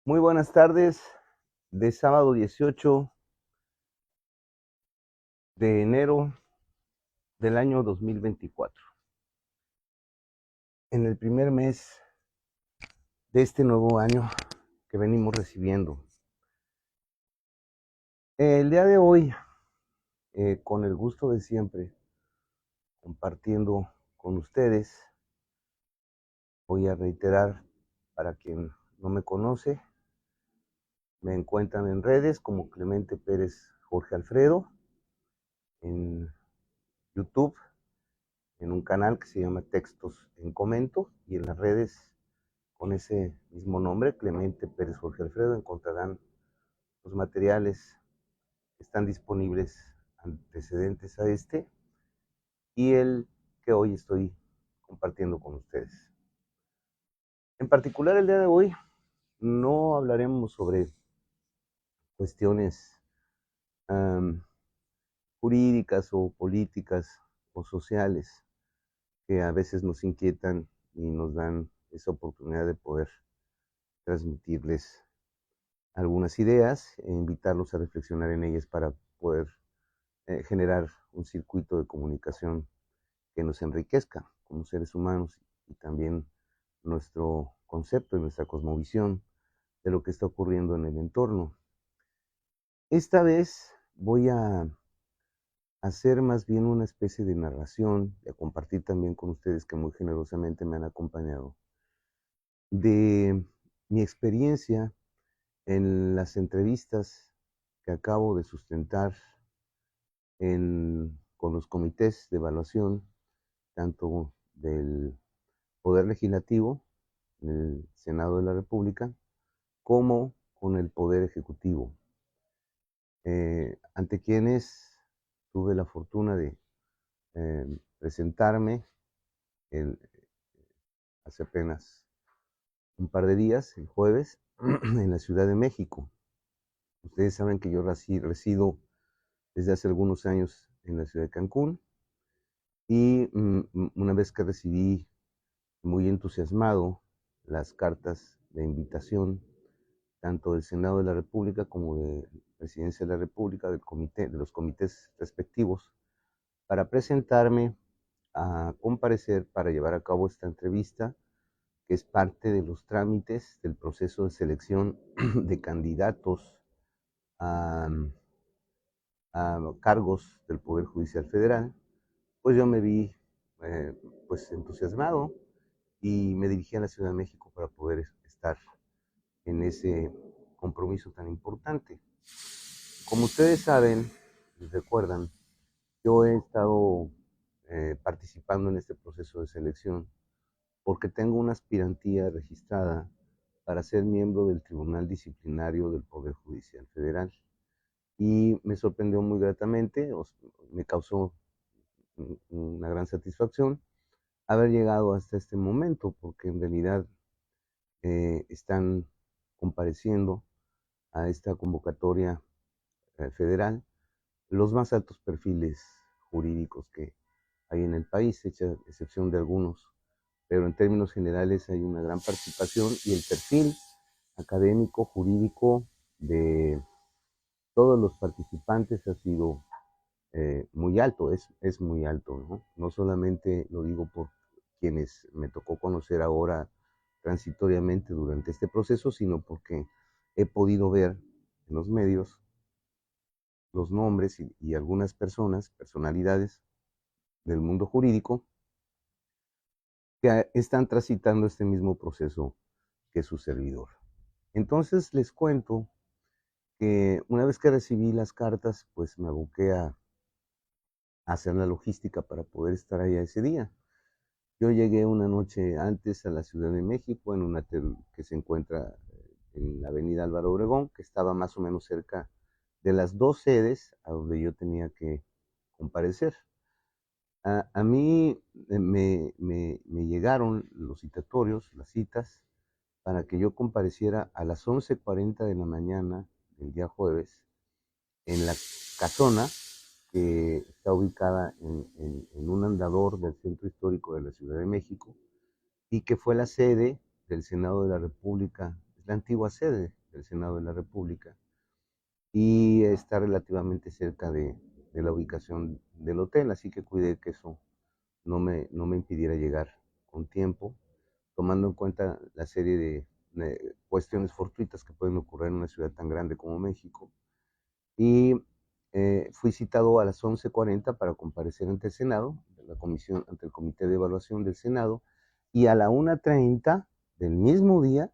Muy buenas tardes de sábado 18 de enero del año 2024. En el primer mes de este nuevo año que venimos recibiendo. El día de hoy, con el gusto de siempre, compartiendo con ustedes, voy a reiterar para quien no me conoce, me encuentran en redes como Clemente Pérez Jorge Alfredo, en YouTube, en un canal que se llama Textos en Comento, y en las redes con ese mismo nombre, Clemente Pérez Jorge Alfredo, encontrarán los materiales que están disponibles antecedentes a este y el que hoy estoy compartiendo con ustedes. En particular, el día de hoy no hablaremos sobre cuestiones um, jurídicas o políticas o sociales que a veces nos inquietan y nos dan esa oportunidad de poder transmitirles algunas ideas e invitarlos a reflexionar en ellas para poder generar un circuito de comunicación que nos enriquezca como seres humanos y también nuestro concepto y nuestra cosmovisión de lo que está ocurriendo en el entorno. Esta vez voy a hacer más bien una especie de narración y a compartir también con ustedes que muy generosamente me han acompañado de mi experiencia en las entrevistas que acabo de sustentar con los comités de evaluación, tanto del Poder Legislativo, el Senado de la República, como con el Poder Ejecutivo, ante quienes tuve la fortuna de presentarme el, hace apenas un par de días, el jueves, en la Ciudad de México. Ustedes saben que yo resido desde hace algunos años en la ciudad de Cancún y una vez que recibí muy entusiasmado las cartas de invitación tanto del Senado de la República como de Presidencia de la República, de los comités respectivos, para presentarme a comparecer para llevar a cabo esta entrevista, que es parte de los trámites del proceso de selección de candidatos a, a cargos del Poder Judicial Federal. Pues yo me vi pues entusiasmado y me dirigí a la Ciudad de México para poder estar en ese compromiso tan importante. Como ustedes saben, recuerdan, yo he estado participando en este proceso de selección porque tengo una aspirantía registrada para ser miembro del Tribunal Disciplinario del Poder Judicial Federal. Y me sorprendió muy gratamente, me causó una gran satisfacción haber llegado hasta este momento, porque en realidad están compareciendo a esta convocatoria federal los más altos perfiles jurídicos que hay en el país, hecha excepción de algunos, pero en términos generales hay una gran participación y el perfil académico, jurídico de todos los participantes ha sido muy alto, es muy alto, ¿no? No solamente lo digo por quienes me tocó conocer ahora transitoriamente durante este proceso, sino porque he podido ver en los medios los nombres y algunas personalidades del mundo jurídico que están transitando este mismo proceso que su servidor. Entonces les cuento que una vez que recibí las cartas, pues me aboqué a hacer la logística para poder estar allá ese día. Yo llegué una noche antes a la Ciudad de México en un hotel que se encuentra en la avenida Álvaro Obregón, que estaba más o menos cerca de las dos sedes a donde yo tenía que comparecer. A mí me llegaron los citatorios, las citas, para que yo compareciera a las 11:40 de la mañana del día jueves en la casona que está ubicada en un andador del centro histórico de la Ciudad de México y que fue la sede del Senado de la República, la antigua sede del Senado de la República y está relativamente cerca de la ubicación del hotel, así que cuidé que eso no me impidiera llegar con tiempo, tomando en cuenta la serie de cuestiones fortuitas que pueden ocurrir en una ciudad tan grande como México. Y fui citado a las 11:40 para comparecer ante el Senado, ante el Comité de Evaluación del Senado, y a la 1:30 del mismo día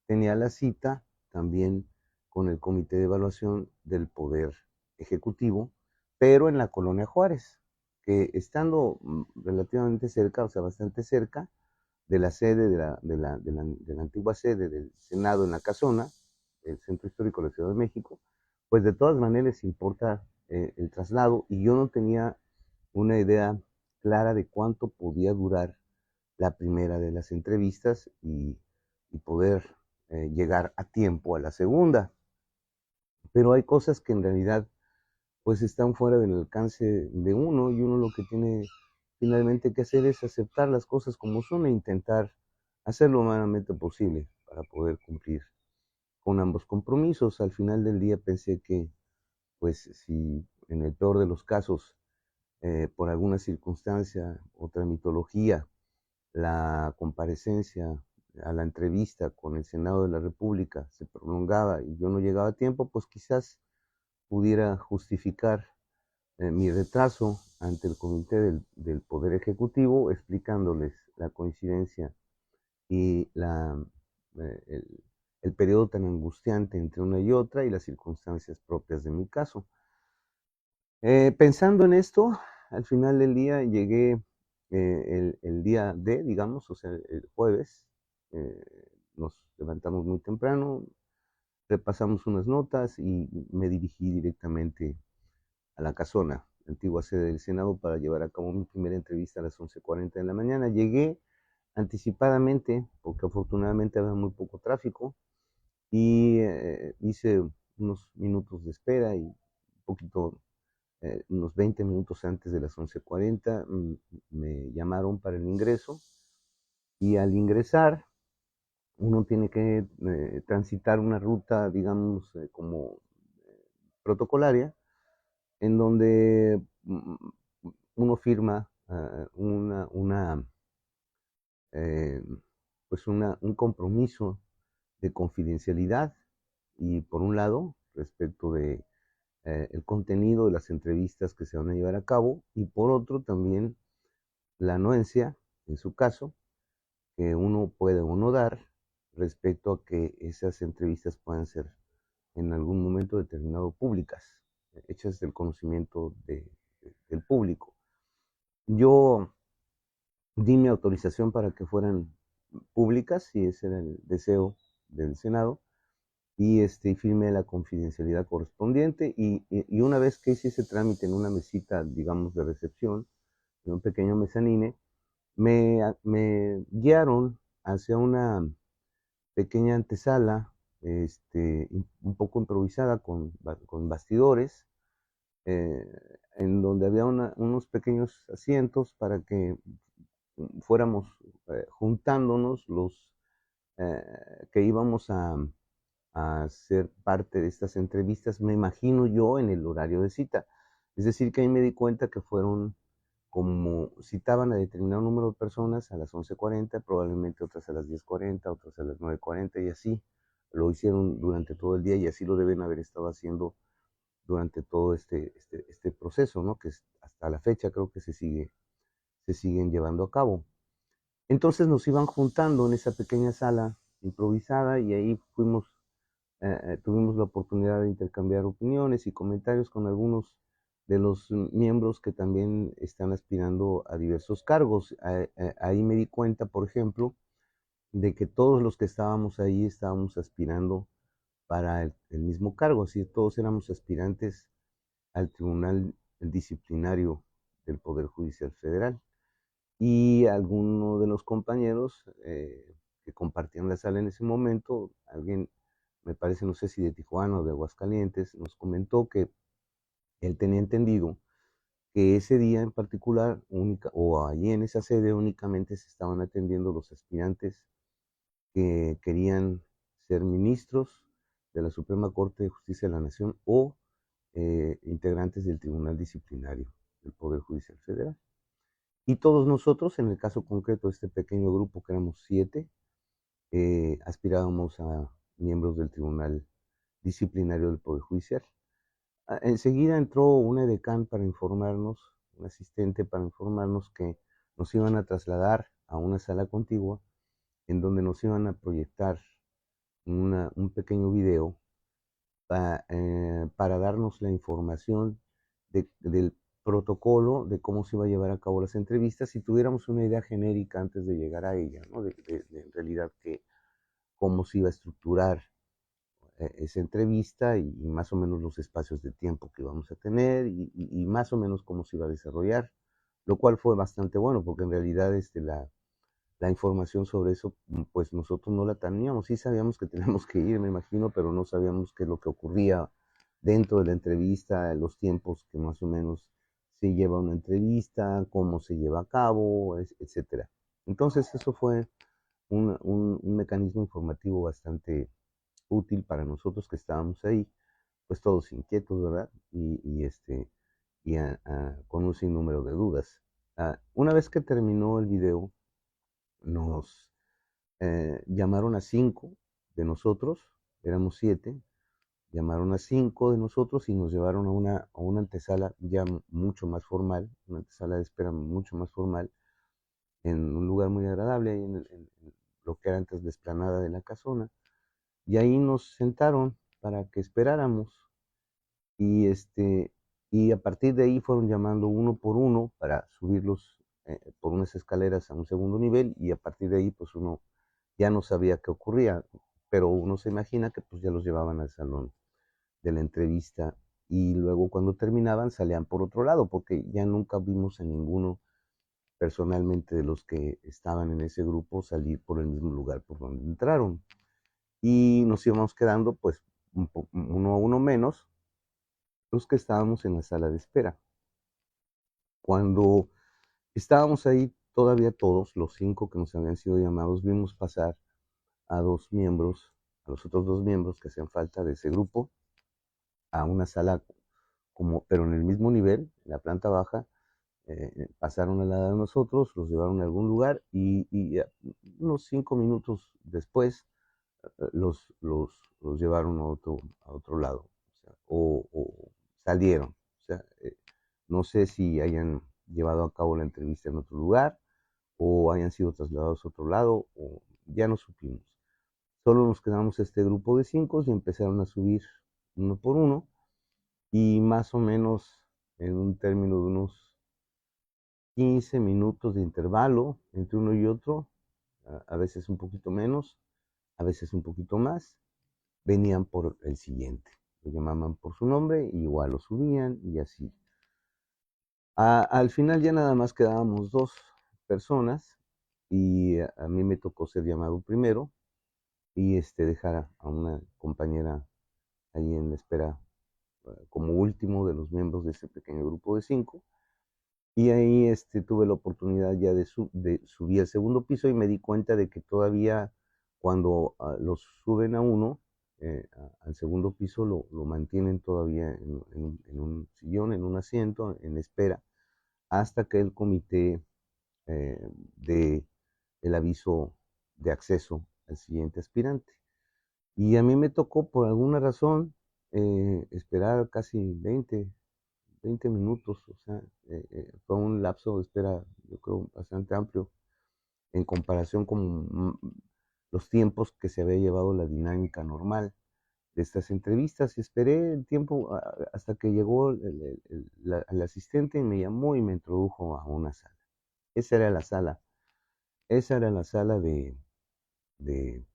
tenía la cita también con el Comité de Evaluación del Poder Ejecutivo, pero en la Colonia Juárez, que estando relativamente cerca, o sea, bastante cerca de la sede de la antigua sede del Senado en la Casona, el Centro Histórico de la Ciudad de México, pues de todas maneras importa el traslado y yo no tenía una idea clara de cuánto podía durar la primera de las entrevistas y poder llegar a tiempo a la segunda. Pero hay cosas que en realidad pues están fuera del alcance de uno y uno lo que tiene finalmente que hacer es aceptar las cosas como son e intentar hacer lo humanamente posible para poder cumplir con ambos compromisos. Al final del día pensé que pues si en el peor de los casos por alguna circunstancia o tramitología la comparecencia a la entrevista con el Senado de la República se prolongaba y yo no llegaba a tiempo, pues quizás pudiera justificar mi retraso ante el Comité del Poder Ejecutivo, explicándoles la coincidencia y el periodo tan angustiante entre una y otra y las circunstancias propias de mi caso. Pensando en esto, al final del día llegué el día D, digamos, o sea, el jueves, eh, nos levantamos muy temprano, repasamos unas notas y me dirigí directamente a la casona, antigua sede del Senado, para llevar a cabo mi primera entrevista a las 11:40 de la mañana. Llegué anticipadamente, porque afortunadamente había muy poco tráfico, y hice unos minutos de espera y un poquito unos 20 minutos antes de las 11:40 me llamaron para el ingreso y al ingresar uno tiene que transitar una ruta, digamos, como protocolaria, en donde uno firma eh, pues un compromiso de confidencialidad y por un lado respecto de el contenido de las entrevistas que se van a llevar a cabo y por otro también la anuencia, en su caso, que uno puede o no dar respecto a que esas entrevistas puedan ser en algún momento determinado públicas, hechas del conocimiento del público. Yo di mi autorización para que fueran públicas, y ese era el deseo del Senado, y firmé la confidencialidad correspondiente y una vez que hice ese trámite en una mesita, digamos, de recepción, en un pequeño mezanine, me guiaron hacia una pequeña antesala, un poco improvisada con bastidores, en donde había unos pequeños asientos para que fuéramos juntándonos los que íbamos a ser parte de estas entrevistas, me imagino yo, en el horario de cita. Es decir, que ahí me di cuenta que fueron como citaban a determinado número de personas a las 11:40, probablemente otras a las 10:40, otras a las 9:40 y así. Lo hicieron durante todo el día y así lo deben haber estado haciendo durante todo este proceso, ¿no? Que hasta la fecha creo que se siguen llevando a cabo. Entonces nos iban juntando en esa pequeña sala improvisada y ahí tuvimos la oportunidad de intercambiar opiniones y comentarios con algunos de los miembros que también están aspirando a diversos cargos. Ahí me di cuenta, por ejemplo, de que todos los que estábamos ahí estábamos aspirando para el mismo cargo, así todos éramos aspirantes al Tribunal Disciplinario del Poder Judicial Federal. Y alguno de los compañeros que compartían la sala en ese momento, alguien, me parece, no sé si de Tijuana o de Aguascalientes, nos comentó que él tenía entendido que ese día en particular, o allí en esa sede, únicamente se estaban atendiendo los aspirantes que querían ser ministros de la Suprema Corte de Justicia de la Nación o integrantes del Tribunal Disciplinario del Poder Judicial Federal. Y todos nosotros, en el caso concreto de este pequeño grupo, que éramos 7, aspirábamos a miembros del Tribunal Disciplinario del Poder Judicial. Enseguida entró un edecán para informarnos, un asistente para informarnos que nos iban a trasladar a una sala contigua en donde nos iban a proyectar un pequeño video para darnos la información del protocolo de cómo se iba a llevar a cabo las entrevistas y tuviéramos una idea genérica antes de llegar a ella, ¿no? En realidad cómo se iba a estructurar esa entrevista y más o menos los espacios de tiempo que íbamos a tener y más o menos cómo se iba a desarrollar, lo cual fue bastante bueno porque en realidad la información sobre eso, pues nosotros no la teníamos. Sí sabíamos que teníamos que ir, me imagino, pero no sabíamos qué es lo que ocurría dentro de la entrevista, los tiempos que más o menos se lleva una entrevista, cómo se lleva a cabo, etcétera. Entonces eso fue un mecanismo informativo bastante útil para nosotros que estábamos ahí, pues todos inquietos, ¿verdad? Con un sinnúmero de dudas. Una vez que terminó el video, nos llamaron a 5 de nosotros, éramos 7, llamaron a 5 de nosotros y nos llevaron a una antesala ya mucho más formal, una antesala de espera mucho más formal, en un lugar muy agradable, ahí en lo que era antes la explanada de la casona, y ahí nos sentaron para que esperáramos, y, y a partir de ahí fueron llamando uno por uno para subirlos por unas escaleras a un segundo nivel, y a partir de ahí pues uno ya no sabía qué ocurría, pero uno se imagina que pues ya los llevaban al salón de la entrevista y luego cuando terminaban salían por otro lado, porque ya nunca vimos a ninguno personalmente de los que estaban en ese grupo salir por el mismo lugar por donde entraron. Y nos íbamos quedando pues uno a uno menos los que estábamos en la sala de espera. Cuando estábamos ahí todavía todos, los 5 que nos habían sido llamados, vimos pasar a 2 miembros, a los otros 2 miembros que hacían falta de ese grupo, a una sala pero en el mismo nivel, en la planta baja, pasaron al lado de nosotros, los llevaron a algún lugar y unos 5 minutos después los llevaron a otro lado, o sea, o salieron. O sea, no sé si hayan llevado a cabo la entrevista en otro lugar o hayan sido trasladados a otro lado, o ya no supimos. Solo nos quedamos este grupo de 5 y empezaron a subir uno por uno y más o menos en un término de unos 15 minutos de intervalo entre uno y otro, a veces un poquito menos, a veces un poquito más, venían por el siguiente. Lo llamaban por su nombre, y igual lo subían y así. Al final ya nada más quedábamos 2 personas y a mí me tocó ser llamado primero y dejar a una compañera ahí en la espera como último de los miembros de ese pequeño grupo de 5. Y ahí tuve la oportunidad ya de subir al segundo piso y me di cuenta de que todavía cuando los suben a uno, al segundo piso lo mantienen todavía en un sillón, en un asiento, en espera, hasta que el comité dé el aviso de acceso al siguiente aspirante. Y a mí me tocó por alguna razón esperar casi 20 minutos, o sea, fue un lapso de espera, yo creo, bastante amplio en comparación con los tiempos que se había llevado la dinámica normal de estas entrevistas. Y esperé el tiempo hasta que llegó el asistente y me llamó y me introdujo a una sala. Esa era la sala, esa era la sala de, de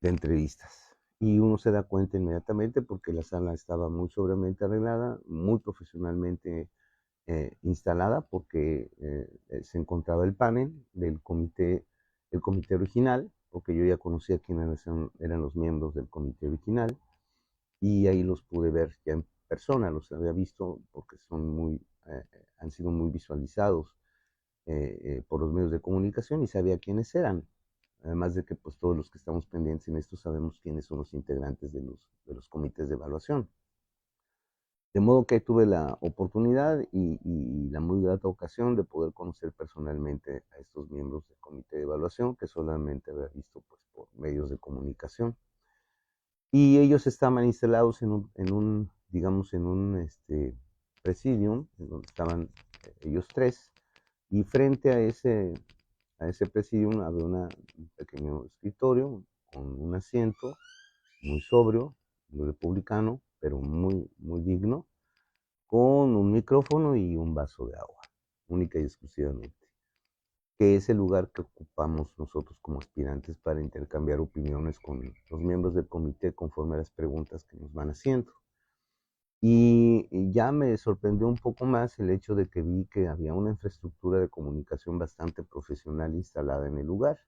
entrevistas. Y uno se da cuenta inmediatamente porque la sala estaba muy sobremente arreglada, muy profesionalmente instalada, porque se encontraba el panel del comité, el comité original, porque yo ya conocía quiénes eran los miembros del comité original, y ahí los pude ver ya en persona, los había visto porque han sido muy visualizados por los medios de comunicación y sabía quiénes eran. además de que pues todos los que estamos pendientes en esto sabemos quiénes son los integrantes de los comités de evaluación. De modo que tuve la oportunidad y la muy grata ocasión de poder conocer personalmente a estos miembros del comité de evaluación que solamente había visto pues, por medios de comunicación. Y ellos estaban instalados digamos, en un presidium, en donde estaban ellos tres, y frente a ese presidium había un pequeño escritorio con un asiento muy sobrio, muy republicano, pero muy, muy digno, con un micrófono y un vaso de agua, única y exclusivamente, que es el lugar que ocupamos nosotros como aspirantes para intercambiar opiniones con los miembros del comité conforme a las preguntas que nos van haciendo. Y ya me sorprendió un poco más el hecho de que vi que había una infraestructura de comunicación bastante profesional instalada en el lugar.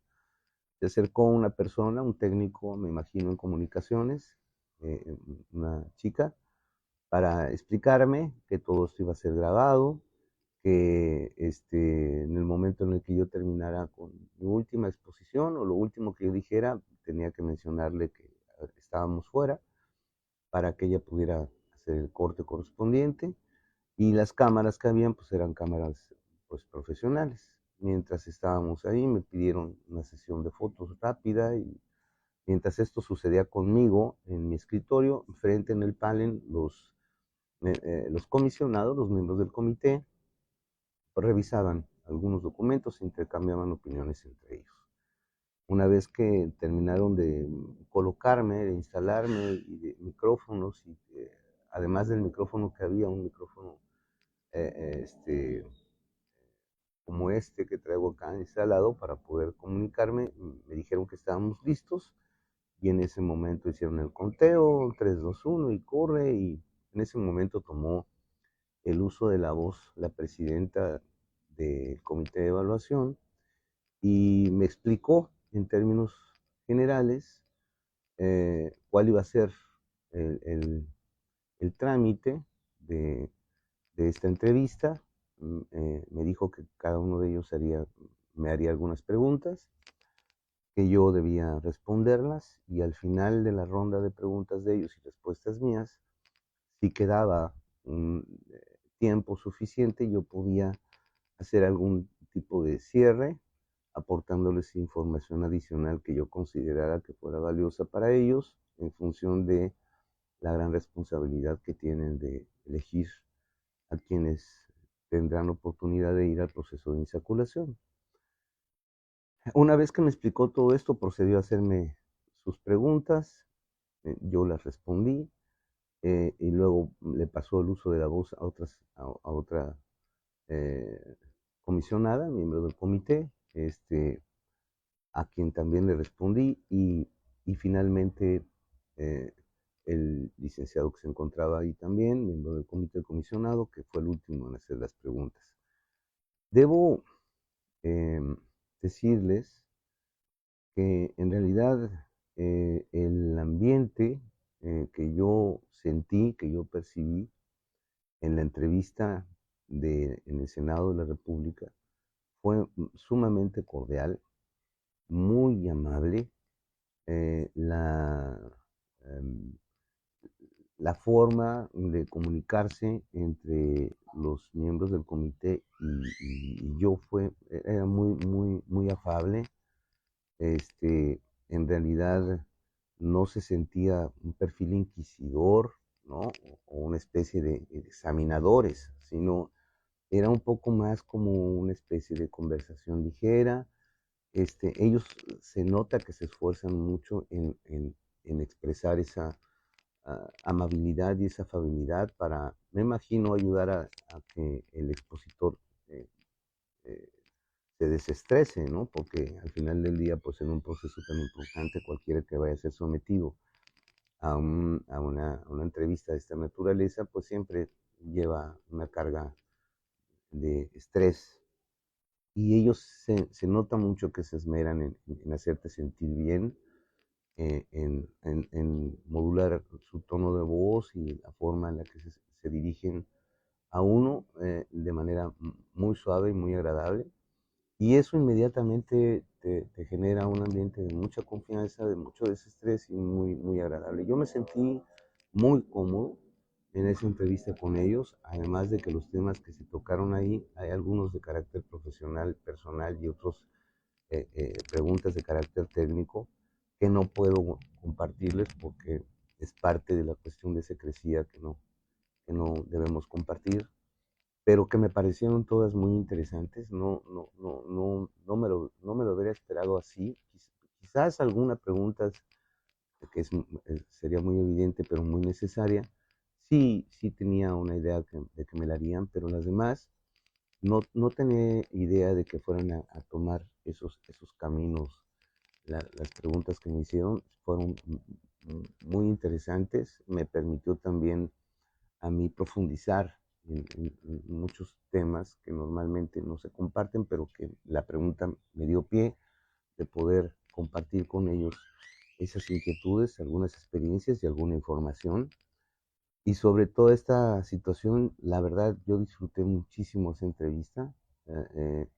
Se acercó una persona, un técnico, me imagino, en comunicaciones, una chica, para explicarme que todo esto iba a ser grabado, que en el momento en el que yo terminara con mi última exposición o lo último que yo dijera, tenía que mencionarle que estábamos fuera para que ella pudiera hacer el corte correspondiente y las cámaras que habían pues eran cámaras pues profesionales. Mientras estábamos ahí me pidieron una sesión de fotos rápida y mientras esto sucedía conmigo en mi escritorio, frente en el panel, los comisionados, los miembros del comité, revisaban algunos documentos e intercambiaban opiniones entre ellos. Una vez que terminaron de colocarme, de instalarme y de micrófonos, y además del micrófono que había, un micrófono como este que traigo acá instalado para poder comunicarme, me dijeron que estábamos listos y en ese momento hicieron el conteo, 3, 2, 1 y corre, y en ese momento tomó el uso de la voz la presidenta del comité de evaluación y me explicó en términos generales cuál iba a ser el, el- el trámite de esta entrevista. Me dijo que cada uno de ellos me haría algunas preguntas, que yo debía responderlas y al final de la ronda de preguntas de ellos y respuestas mías, si quedaba un tiempo suficiente, yo podía hacer algún tipo de cierre, aportándoles información adicional que yo considerara que fuera valiosa para ellos en función de la gran responsabilidad que tienen de elegir a quienes tendrán oportunidad de ir al proceso de insaculación. Una vez que me explicó todo esto, procedió a hacerme sus preguntas, yo las respondí, y luego le pasó el uso de la voz a otra eh, comisionada, miembro del comité, a quien también le respondí, y finalmente eh, el licenciado que se encontraba ahí también, miembro del comité comisionado, que fue el último en hacer las preguntas. Debo eh, decirles que en realidad el ambiente que yo sentí, que yo percibí en la entrevista en el Senado de la República fue sumamente cordial, muy amable. eh, la, em, la forma de comunicarse entre los miembros del comité y yo era muy, muy, muy afable. En realidad no se sentía un perfil inquisidor, ¿no? O una especie de examinadores, sino era un poco más como una especie de conversación ligera. Ellos se nota que se esfuerzan mucho en expresar esa amabilidad y esa afabilidad para, me imagino, ayudar a que el expositor eh, eh, se desestrese, ¿no? Porque al final del día, pues en un proceso tan importante, cualquiera que vaya a ser sometido a una entrevista de esta naturaleza, pues siempre lleva una carga de estrés. Y ellos se nota mucho que se esmeran en hacerte sentir bien, en modular su tono de voz y la forma en la que se dirigen a uno de manera muy suave y muy agradable. Y eso inmediatamente te genera un ambiente de mucha confianza, de mucho desestrés y muy agradable. Yo me sentí muy cómodo en esa entrevista con ellos, además de que los temas que se tocaron ahí, hay algunos de carácter profesional, personal y otros preguntas de carácter técnico que no puedo compartirles porque es parte de la cuestión de secrecía que no debemos compartir, pero que me parecieron todas muy interesantes. No me lo hubiera esperado así. Quizás alguna pregunta que sería muy evidente, pero muy necesaria. Sí tenía una idea de que me la harían, pero las demás no tenía idea de que fueran a tomar esos caminos. Las preguntas que me hicieron fueron muy interesantes. Me permitió también a mí profundizar en muchos temas que normalmente no se comparten, pero que la pregunta me dio pie de poder compartir con ellos esas inquietudes, algunas experiencias y alguna información. Y sobre toda esta situación, la verdad, yo disfruté muchísimo esa entrevista. Eh, eh,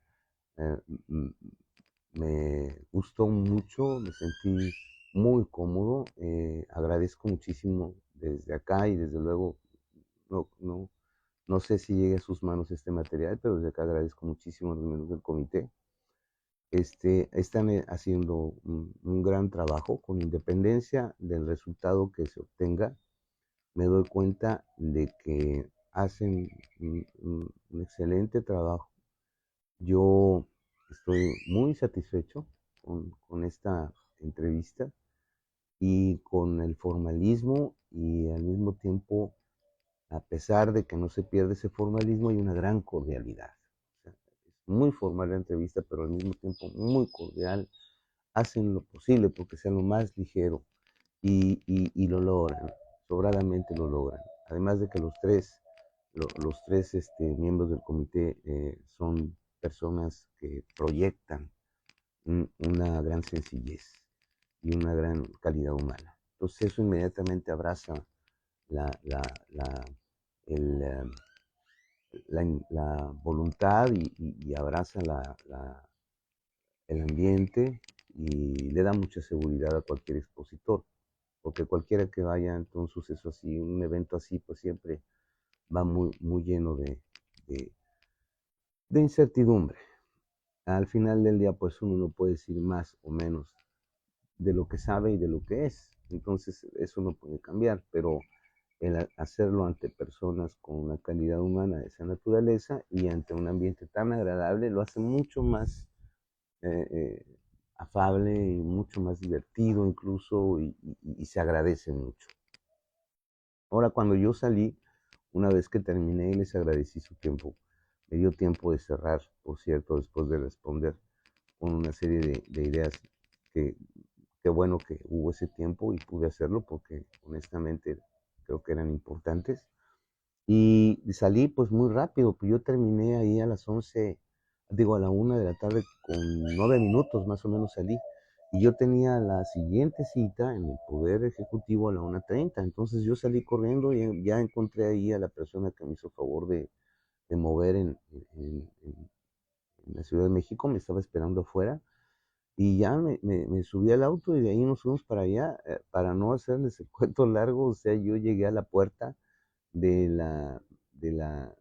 eh, Me gustó mucho, me sentí muy cómodo. Agradezco muchísimo desde acá y desde luego no, no, no sé si llegue a sus manos este material, pero desde acá agradezco muchísimo a los miembros del comité. Están haciendo un gran trabajo con independencia del resultado que se obtenga. Me doy cuenta de que hacen un excelente trabajo. Yo estoy muy satisfecho con esta entrevista y con el formalismo y al mismo tiempo, a pesar de que no se pierde ese formalismo, hay una gran cordialidad. O sea, es muy formal la entrevista, pero al mismo tiempo muy cordial. Hacen lo posible porque sea lo más ligero y lo logran, sobradamente lo logran. Además de que los tres miembros del comité son personas que proyectan una gran sencillez y una gran calidad humana. Entonces eso inmediatamente abraza la, la, la, el, la voluntad y abraza el ambiente y le da mucha seguridad a cualquier expositor, porque cualquiera que vaya ante un suceso así, un evento así, pues siempre va muy lleno de, de incertidumbre. Al final del día, pues uno no puede decir más o menos de lo que sabe y de lo que es. Entonces, eso no puede cambiar, pero el hacerlo ante personas con una calidad humana de esa naturaleza y ante un ambiente tan agradable lo hace mucho más eh, eh, afable y mucho más divertido incluso y se agradece mucho. Ahora, cuando yo salí, una vez que terminé, les agradecí su tiempo. Me dio tiempo de cerrar, por cierto, después de responder con una serie de ideas que, qué bueno que hubo ese tiempo y pude hacerlo porque honestamente creo que eran importantes. Y salí pues muy rápido, pues yo terminé ahí a las 11, digo a la 1 de la tarde con 9 minutos más o menos salí. Y yo tenía la siguiente cita en el Poder Ejecutivo a la 1:30. Entonces yo salí corriendo y ya encontré ahí a la persona que me hizo favor de mover en la Ciudad de México, me estaba esperando afuera. Y ya me subí al auto y de ahí nos fuimos para allá. Para no hacerles el cuento largo, o sea, yo llegué a la puerta de la, de la,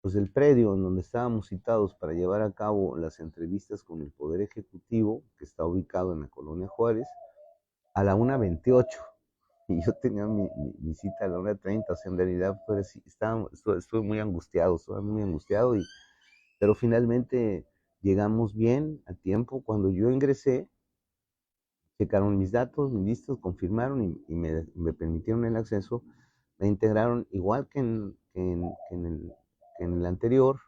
pues del predio en donde estábamos citados para llevar a cabo las entrevistas con el Poder Ejecutivo, que está ubicado en la Colonia Juárez, a la 1:28. Y yo tenía mi cita a la 1:30, o sea, en realidad fue así, estuve muy angustiado, pero finalmente llegamos bien a tiempo. Cuando yo ingresé, checaron mis datos, mis listos, confirmaron y me permitieron el acceso. Me integraron igual que en la anterior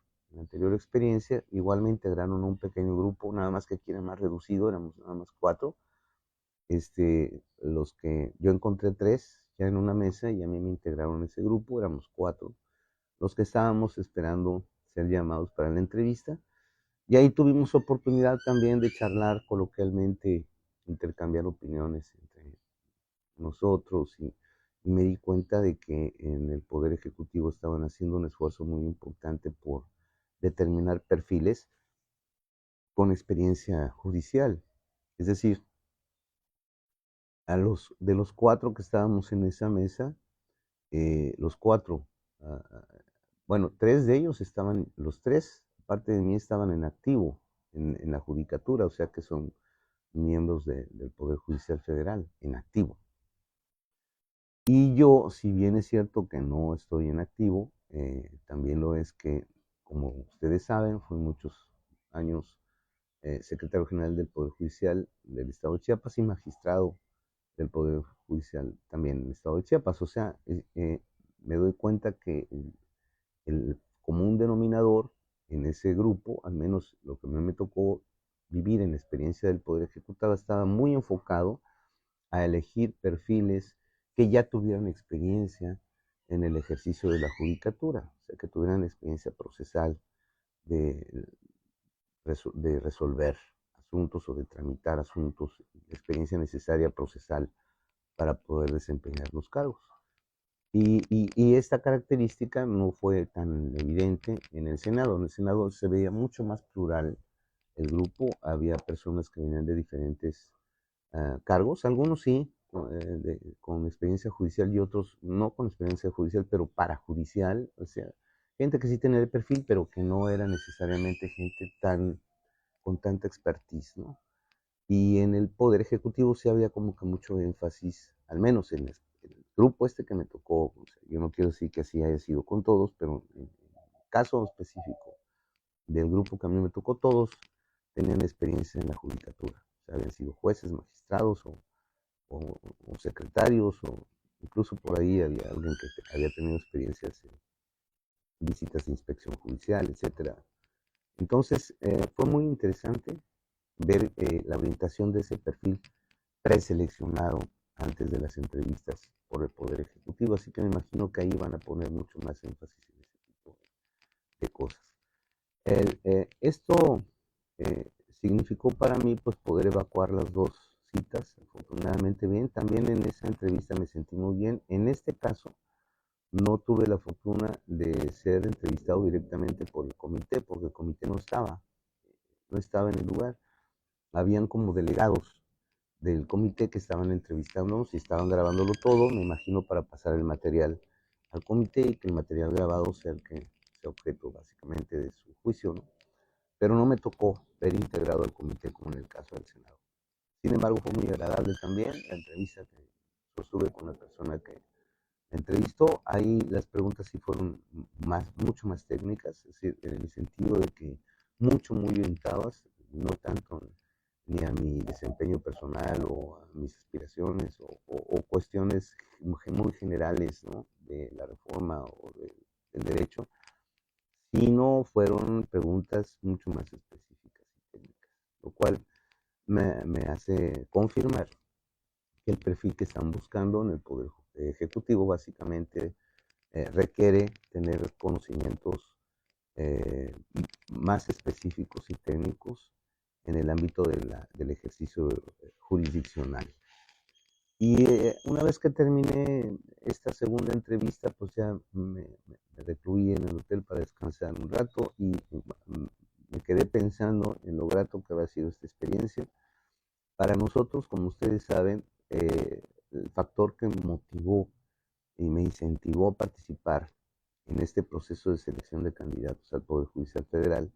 experiencia, igual me integraron a un pequeño grupo, nada más que aquí era más reducido, éramos nada más 4. Los que yo encontré 3 ya en una mesa y a mí me integraron en ese grupo, éramos 4, los que estábamos esperando ser llamados para la entrevista. Y ahí tuvimos oportunidad también de charlar coloquialmente, intercambiar opiniones entre nosotros y me di cuenta de que en el Poder Ejecutivo estaban haciendo un esfuerzo muy importante por determinar perfiles con experiencia judicial. Es decir, de los cuatro que estábamos en esa mesa, los cuatro, ah, ah, bueno, tres de ellos estaban, los tres, aparte de mí, estaban en activo en la judicatura, o sea que son miembros del Poder Judicial Federal, en activo. Y yo, si bien es cierto que no estoy en activo, también lo es que, como ustedes saben, fui muchos años secretario general del Poder Judicial del Estado de Chiapas y magistrado del Poder Judicial también en el Estado de Chiapas. O sea, me doy cuenta que el común denominador en ese grupo, al menos lo que me tocó vivir en la experiencia del Poder Ejecutivo, estaba muy enfocado a elegir perfiles que ya tuvieran experiencia en el ejercicio de la judicatura, o sea, que tuvieran experiencia procesal de, de resolver asuntos o de tramitar asuntos, experiencia necesaria procesal para poder desempeñar los cargos. Y esta característica no fue tan evidente en el Senado. En el Senado se veía mucho más plural el grupo, había personas que venían de diferentes cargos, algunos sí, con experiencia judicial y otros no con experiencia judicial, pero parajudicial, o sea, gente que sí tenía el perfil, pero que no era necesariamente gente con tanta expertise, ¿no? Y en el Poder Ejecutivo sí había como que mucho énfasis, al menos en el grupo este que me tocó, o sea, yo no quiero decir que así haya sido con todos, pero en el caso específico del grupo que a mí me tocó, todos tenían experiencia en la judicatura, o sea, habían sido jueces, magistrados o secretarios, o incluso por ahí había alguien que había tenido experiencias en visitas de inspección judicial, etcétera. Entonces, fue muy interesante ver la orientación de ese perfil preseleccionado antes de las entrevistas por el Poder Ejecutivo, así que me imagino que ahí van a poner mucho más énfasis en ese tipo de cosas. Esto significó para mí pues poder evacuar las dos citas, afortunadamente bien. También en esa entrevista me sentí muy bien. En este caso, no tuve la fortuna de ser entrevistado directamente por el comité, porque el comité no estaba en el lugar. Habían como delegados del comité que estaban entrevistándonos y estaban grabándolo todo, me imagino, para pasar el material al comité y que el material grabado sea el que sea objeto básicamente de su juicio, ¿no? Pero no me tocó ver integrado al comité como en el caso del Senado. Sin embargo, fue muy agradable también la entrevista que sostuve con la persona que me entrevistó. Ahí las preguntas sí fueron mucho más técnicas, es decir, en el sentido de que muy orientadas, no tanto ni a mi desempeño personal o a mis aspiraciones o cuestiones muy generales, ¿no? De la reforma o del derecho, sino fueron preguntas mucho más específicas y técnicas, lo cual me hace confirmar que el perfil que están buscando en el Poder Ejecutivo básicamente requiere tener conocimientos eh, más específicos y técnicos en el ámbito del ejercicio jurisdiccional. Y una vez que terminé esta segunda entrevista, pues ya me recluí en el hotel para descansar un rato y me quedé pensando en lo grato que había sido esta experiencia. Para nosotros, como ustedes saben, el factor que me motivó y me incentivó a participar en este proceso de selección de candidatos al Poder Judicial Federal,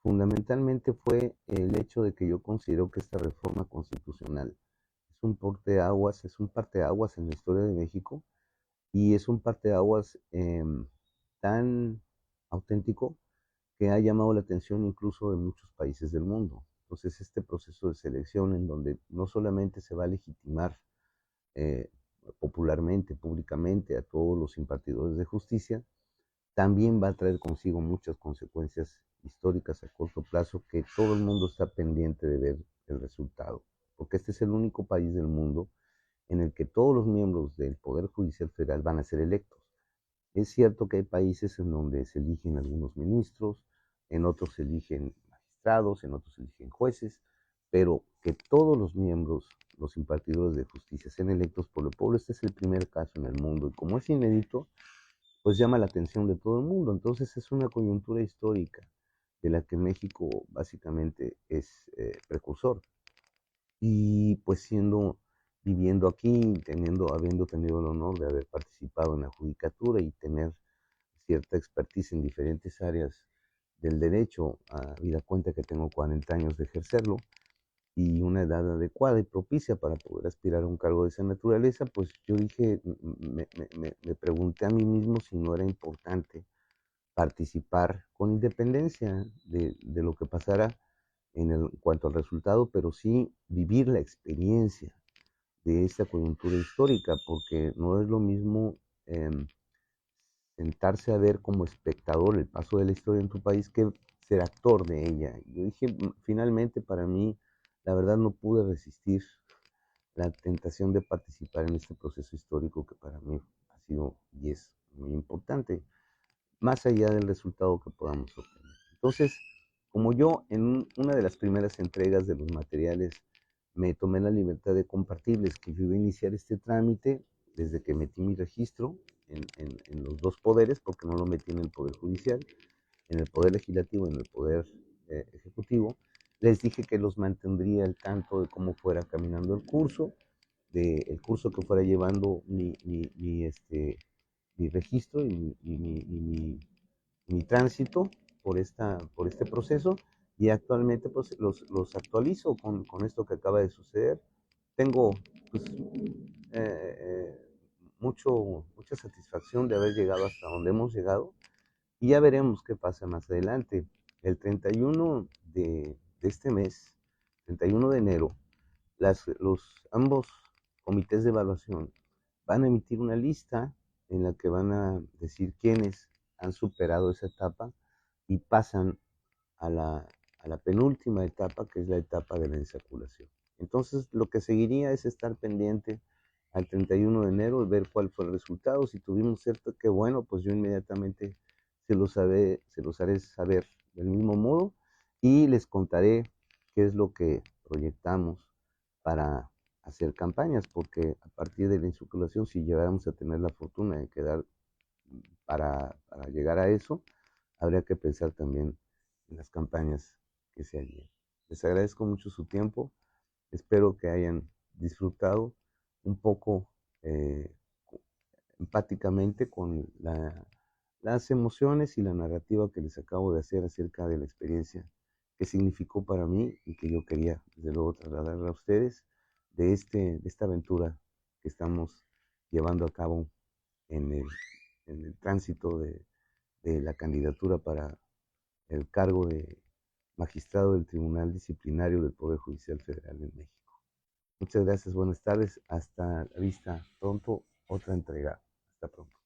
fundamentalmente fue el hecho de que yo considero que esta reforma constitucional es un parteaguas en la historia de México y es un parteaguas tan auténtico que ha llamado la atención incluso de muchos países del mundo. Entonces, este proceso de selección en donde no solamente se va a legitimar eh, popularmente, públicamente a todos los impartidores de justicia, también va a traer consigo muchas consecuencias históricas a corto plazo que todo el mundo está pendiente de ver el resultado, porque este es el único país del mundo en el que todos los miembros del Poder Judicial Federal van a ser electos. Es cierto que hay países en donde se eligen algunos ministros, en otros se eligen magistrados, en otros se eligen jueces, pero que todos los miembros, los impartidores de justicia, sean electos por el pueblo, este es el primer caso en el mundo. Y como es inédito, pues llama la atención de todo el mundo. Entonces es una coyuntura histórica de la que México básicamente es precursor. Y pues viviendo aquí, habiendo tenido el honor de haber participado en la judicatura y tener cierta expertise en diferentes áreas del derecho, habida cuenta que tengo 40 años de ejercerlo y una edad adecuada y propicia para poder aspirar a un cargo de esa naturaleza, pues yo dije, me pregunté a mí mismo si no era importante participar con independencia de lo que pasara en cuanto al resultado, pero sí vivir la experiencia de esta coyuntura histórica, porque no es lo mismo sentarse a ver como espectador el paso de la historia en tu país que ser actor de ella. Yo dije, finalmente para mí, la verdad no pude resistir la tentación de participar en este proceso histórico que para mí ha sido y es muy importante, más allá del resultado que podamos obtener. Entonces, como yo en una de las primeras entregas de los materiales me tomé la libertad de compartirles que yo iba a iniciar este trámite desde que metí mi registro en los dos poderes, porque no lo metí en el Poder Judicial, en el Poder Legislativo y en el Poder Ejecutivo, les dije que los mantendría al tanto de cómo fuera caminando el curso, del curso que fuera llevando mi registro mi tránsito por este proceso, y actualmente pues los actualizo con esto que acaba de suceder. Tengo pues, mucha satisfacción de haber llegado hasta donde hemos llegado y ya veremos qué pasa más adelante. El 31 de este mes, 31 de enero, ambos comités de evaluación van a emitir una lista en la que van a decir quiénes han superado esa etapa y pasan a la penúltima etapa, que es la etapa de la ensaculación. Entonces, lo que seguiría es estar pendiente al 31 de enero y ver cuál fue el resultado. Si tuvimos cierto, que bueno, pues yo inmediatamente se los haré saber del mismo modo y les contaré qué es lo que proyectamos para hacer campañas, porque a partir de la insaculación, si llegáramos a tener la fortuna de quedar para llegar a eso, habría que pensar también en las campañas que se harían. Les agradezco mucho su tiempo, espero que hayan disfrutado un poco empáticamente con las emociones y la narrativa que les acabo de hacer acerca de la experiencia que significó para mí y que yo quería, desde luego, trasladarla a ustedes de esta aventura que estamos llevando a cabo en el tránsito de la candidatura para el cargo de magistrado del Tribunal Disciplinario del Poder Judicial Federal en México. Muchas gracias, buenas tardes, hasta la vista pronto, otra entrega. Hasta pronto.